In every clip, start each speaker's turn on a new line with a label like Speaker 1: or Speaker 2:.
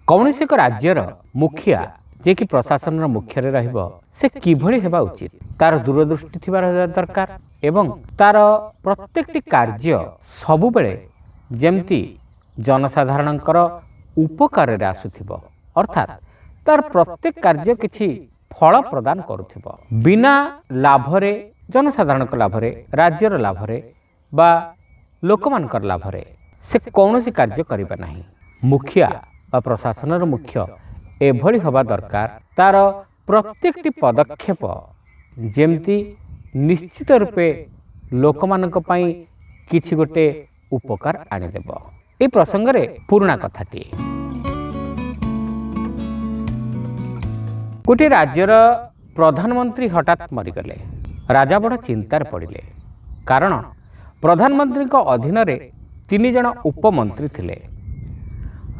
Speaker 1: कौन एक राज्यर मुखिया जे कि प्रशासन मुख्य रहिबो से किभଳି हेबा उचित तार दूरदृष्टि थिबार दरकार एवं तार प्रत्येकटी कार्य सबु बेले जेमती जनसाधारणकर उपकार रे आसुथिबो अर्थात तार प्रत्येक कार्य किछि फल प्रदान करुथिबो बिना लाभरे जनसाधारणक लाभरे राज्यर लाभरे बा लोकमानकर लाभरे से कौनसी कार्य करिबा नाही। मुखिया बा प्रशासनर मुख्य एभଳି हवा दरकार तार प्रत्येकटी पदक्षेप जेमती निश्चित रूपे लोकमानक पई किछि गोटे उपकार आनिदेब। ए प्रसंग रे पुराना कथाटी गोटे राज्यर प्रधानमंत्री हठात मरीगले। राजा बड़ चिंतार पड़िले कारण प्रधानमंत्री अधीन रे 3 जन उपमंत्री थिले।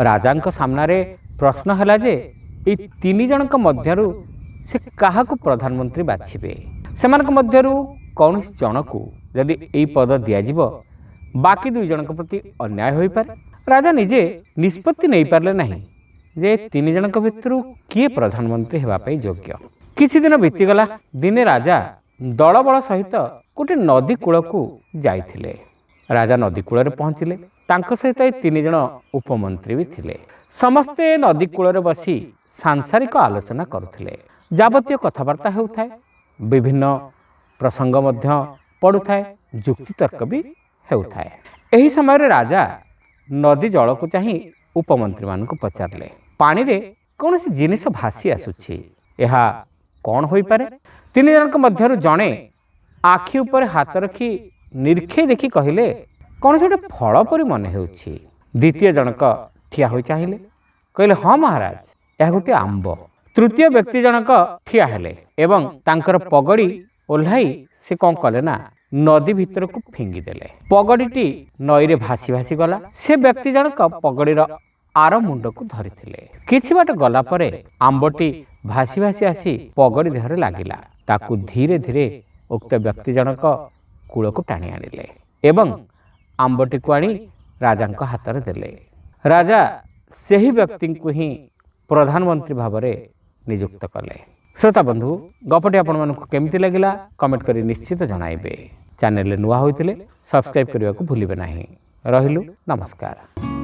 Speaker 1: राजांक सामनारे प्रश्न हला जे ए 3 जनक मध्यरु से काहाकू प्रधानमंत्री बाछिबे। सेमानक मध्यरु कौन जनकू यदि ए पद दिया जिवो बाकी 2 जनक प्रति अन्याय होई पारे। राजा निजे निष्पत्ति नहीं पारले नहीं जे 3 जनक भितरु किए प्रधानमंत्री हेबा पई योग्य। किछि दिन बीतीगला। दिने राजा दलबल सहित गोटे नदी कूलकू जाइथिले। राजा नदी कूल पहुँचिले। तांको सहित 3 जन उपमंत्री भी थिले। समस्ते नदी कूल बसी सांसारिक आलोचना करुथिले। जाबतीय कथबार्ता हेउथाय, विभिन्न प्रसंग मध्य पड़ुथाय, जुक्ति तर्क भी हेउथाय। एही समय राजा नदी जल को चाही उपमंत्री मानक पचारले, पानी रे कौनसी जिनिस भासी आसुछि, एहा कौन होई पारे? 3 जनक मध्यरु जणे आखि ऊपर हाथ रखी निरखे देखि कहिले कौन से गोटे फल परी मन हेउछि। द्वितीय जनक ठिया होई चाहिए कहले हाँ महाराज यह गोटे आंब। तृतीय व्यक्ति जनक ठिया हेले एवं तांकर पगड़ी ओल्हाई से कौन कले ना नदी भीतर को फिंगी देले। पगड़ीटी नई रे भासी भासी गला। से व्यक्ति जनक पगड़ीर आर मुंड को धरिथिले। किछि बाट गला परे आंबटी भासी भासी आसी पगड़ी देहरे लागिला। ताकू धीरे धीरे उक्त व्यक्ति जनक कूल को टाणी आनिले एवं आंबटी को आनी राजांक हाथ रे देले। राजा सही व्यक्ति को ही प्रधानमंत्री भावरे नियुक्त कले। श्रोता बंधु गपटी आपण मानक केमिति लागिला कमेंट करी निश्चित जणाइबे। चैनल नुआ होइतिले सब्सक्राइब करने को भूलिबे नाही। रहिलु नमस्कार।